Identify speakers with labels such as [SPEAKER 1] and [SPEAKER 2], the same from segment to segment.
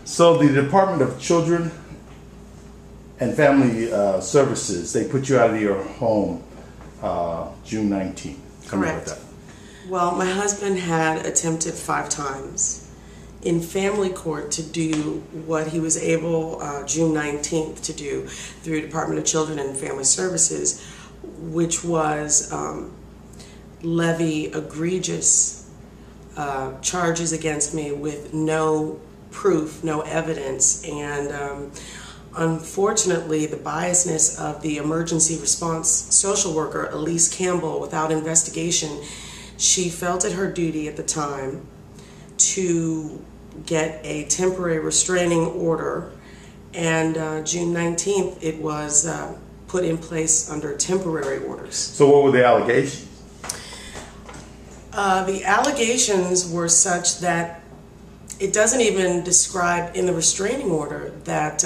[SPEAKER 1] So the Department of Children and Family Services, they put you out of your home June 19th.
[SPEAKER 2] Correct. Well, my husband had attempted 5 times in family court to do what he was able June 19th to do through Department of Children and Family Services, which was levy egregious charges against me with no proof, no evidence, and unfortunately the biasness of the emergency response social worker, Elise Campbell, without investigation, she felt it her duty at the time to get a temporary restraining order, and June 19th it was put in place under temporary orders.
[SPEAKER 1] So what were the allegations?
[SPEAKER 2] The allegations were such that it doesn't even describe in the restraining order that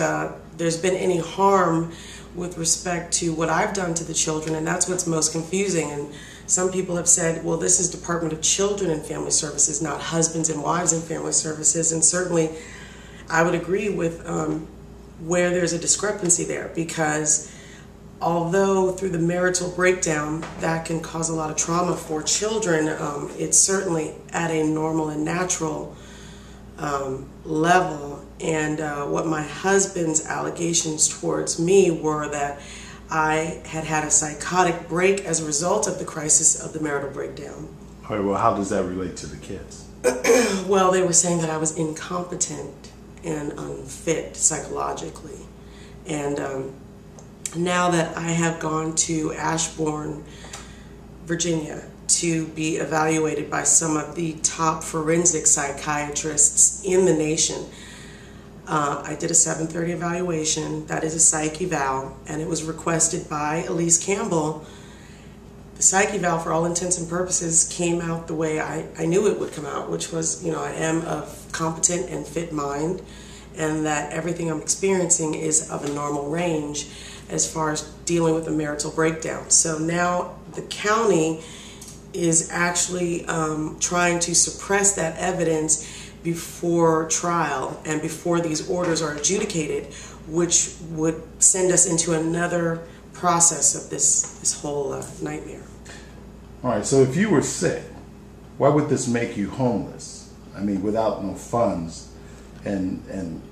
[SPEAKER 2] there's been any harm with respect to what I've done to the children, and that's what's most confusing. And some people have said, well, this is Department of Children and Family Services, not Husbands and Wives and Family Services, and certainly I would agree with where there's a discrepancy there, because although through the marital breakdown that can cause a lot of trauma for children, it's certainly at a normal and natural level. And what my husband's allegations towards me were that I had had a psychotic break as a result of the crisis of the marital breakdown.
[SPEAKER 1] All right, well, how does that relate to the kids?
[SPEAKER 2] Well, they were saying that I was incompetent and unfit psychologically. And now that I have gone to Ashbourne, Virginia, to be evaluated by some of the top forensic psychiatrists in the nation, I did a 7:30 evaluation. That is a psych eval, and it was requested by Elise Campbell. The psych eval, for all intents and purposes, came out the way I knew it would come out, which was, I am of competent and fit mind, and that everything I'm experiencing is of a normal range as far as dealing with a marital breakdown. So now the county is actually trying to suppress that evidence before trial and before these orders are adjudicated, which would send us into another process of this whole nightmare.
[SPEAKER 1] All right, so if you were sick, why would this make you homeless? I mean, without no funds, and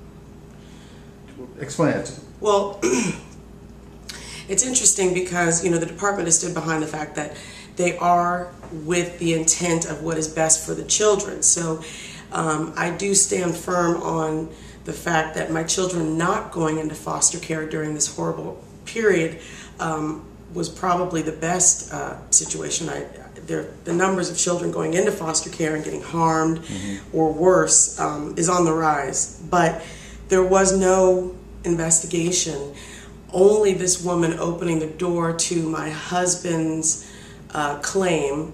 [SPEAKER 1] explain it to me.
[SPEAKER 2] Well, it's interesting because, the department has stood behind the fact that they are with the intent of what is best for the children. So I do stand firm on the fact that my children not going into foster care during this horrible period was probably the best situation. The numbers of children going into foster care and getting harmed or worse is on the rise. But there was no investigation, only this woman opening the door to my husband's claim.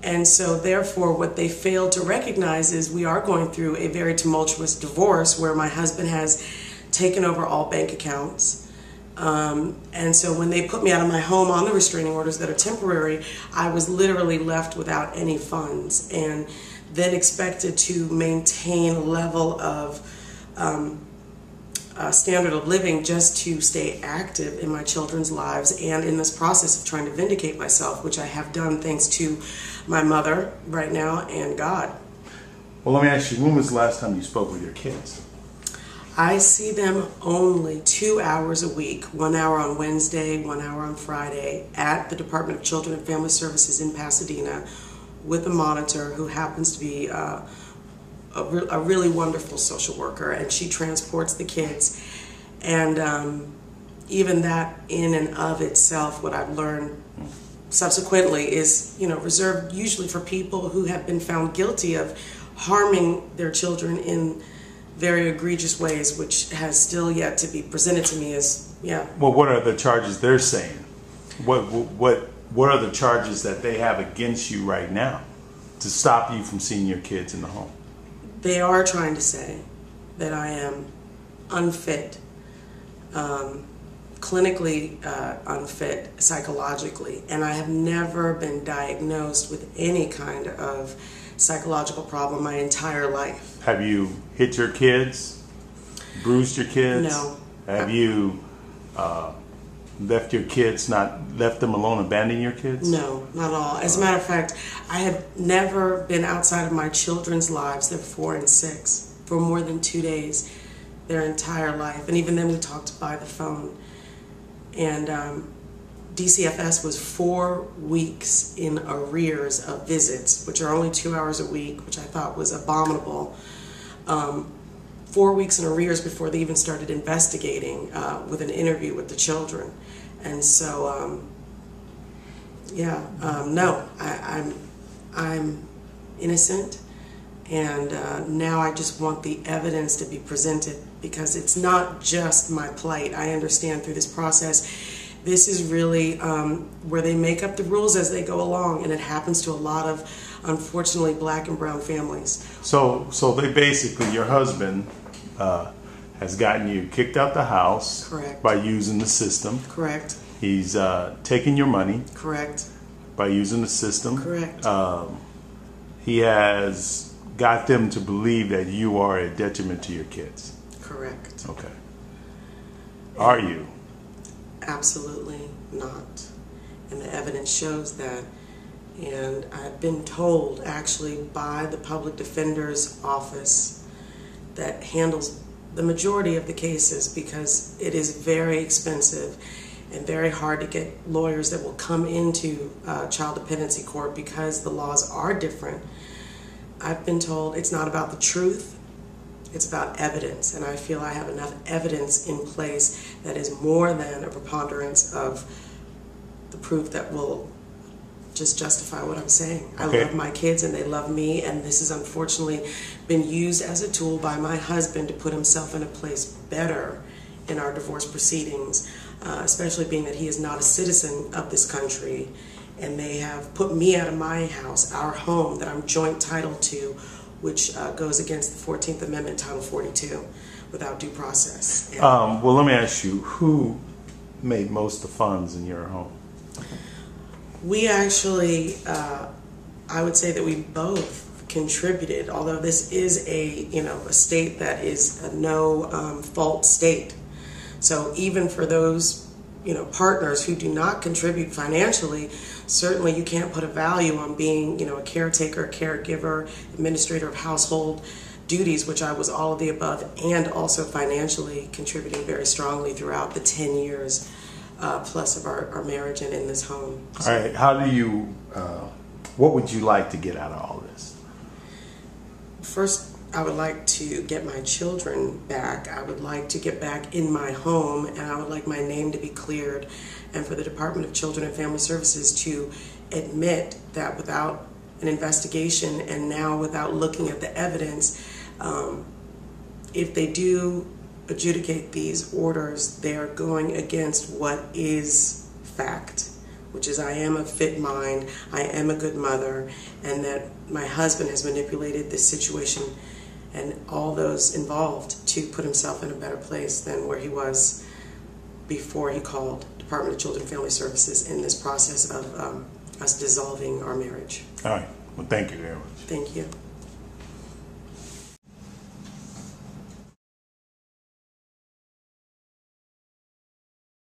[SPEAKER 2] And so therefore what they failed to recognize is we are going through a very tumultuous divorce where my husband has taken over all bank accounts. And so when they put me out of my home on the restraining orders that are temporary, I was literally left without any funds, and then expected to maintain a level of standard of living just to stay active in my children's lives and in this process of trying to vindicate myself, which I have done thanks to my mother right now and God.
[SPEAKER 1] Well, let me ask you, when was the last time you spoke with your kids?
[SPEAKER 2] I see them only 2 hours a week, 1 hour on Wednesday, 1 hour on Friday, at the Department of Children and Family Services in Pasadena with a monitor who happens to be a really wonderful social worker, and she transports the kids. And even that in and of itself, what I've learned subsequently is, reserved usually for people who have been found guilty of harming their children in very egregious ways, which has still yet to be presented to me as,
[SPEAKER 1] Well, what are the charges they're saying? What are the charges that they have against you right now to stop you from seeing your kids in the home?
[SPEAKER 2] They are trying to say that I am unfit, clinically unfit psychologically, and I have never been diagnosed with any kind of psychological problem my entire life.
[SPEAKER 1] Have you hit your kids? bruised your kids?
[SPEAKER 2] No.
[SPEAKER 1] Have you left them alone, abandoned your kids?
[SPEAKER 2] No, not at all. As a matter of fact, I have never been outside of my children's lives. They're 4 and 6 for more than 2 days, their entire life. And even then we talked by the phone. And DCFS was 4 weeks in arrears of visits, which are only 2 hours a week, which I thought was abominable. 4 weeks in arrears before they even started investigating with an interview with the children. And so, no, I'm innocent, and now I just want the evidence to be presented, because it's not just my plight. I understand through this process, this is really where they make up the rules as they go along, and it happens to a lot of, unfortunately, black and brown families.
[SPEAKER 1] So they basically, your husband has gotten you kicked out the house.
[SPEAKER 2] Correct.
[SPEAKER 1] By using the system.
[SPEAKER 2] Correct.
[SPEAKER 1] He's taken your money.
[SPEAKER 2] Correct.
[SPEAKER 1] By using the system.
[SPEAKER 2] Correct.
[SPEAKER 1] He has got them to believe that you are a detriment to your kids.
[SPEAKER 2] Correct.
[SPEAKER 1] Okay. Are you?
[SPEAKER 2] Absolutely not. And the evidence shows that. And I've been told, actually, by the public defender's office that handles the majority of the cases, because it is very expensive and very hard to get lawyers that will come into child dependency court because the laws are different. I've been told it's not about the truth, it's about evidence, and I feel I have enough evidence in place that is more than a preponderance of the proof that will just justify what I'm saying.
[SPEAKER 1] Okay.
[SPEAKER 2] I love my kids and they love me, and this has unfortunately been used as a tool by my husband to put himself in a place better in our divorce proceedings, especially being that he is not a citizen of this country, and they have put me out of my house, our home that I'm joint title to, which goes against the 14th Amendment, Title 42, without due process. And
[SPEAKER 1] well, let me ask you, who made most of the funds in your home?
[SPEAKER 2] we actually, I would say that we both contributed, although this is a state that is a no fault state. So even for those partners who do not contribute financially, certainly you can't put a value on being a caretaker, caregiver, administrator of household duties, which I was all of the above, and also financially contributing very strongly throughout the 10 years plus of our marriage and in this home.
[SPEAKER 1] All right, how do you, what would you like to get out of all this?
[SPEAKER 2] First, I would like to get my children back. I would like to get back in my home, and I would like my name to be cleared, and for the Department of Children and Family Services to admit that without an investigation and now without looking at the evidence, if they do adjudicate these orders, they are going against what is fact, which is I am of fit mind, I am a good mother, and that my husband has manipulated this situation and all those involved to put himself in a better place than where he was before he called Department of Children and Family Services in this process of us dissolving our marriage.
[SPEAKER 1] All right. Well, thank you very much.
[SPEAKER 2] Thank you.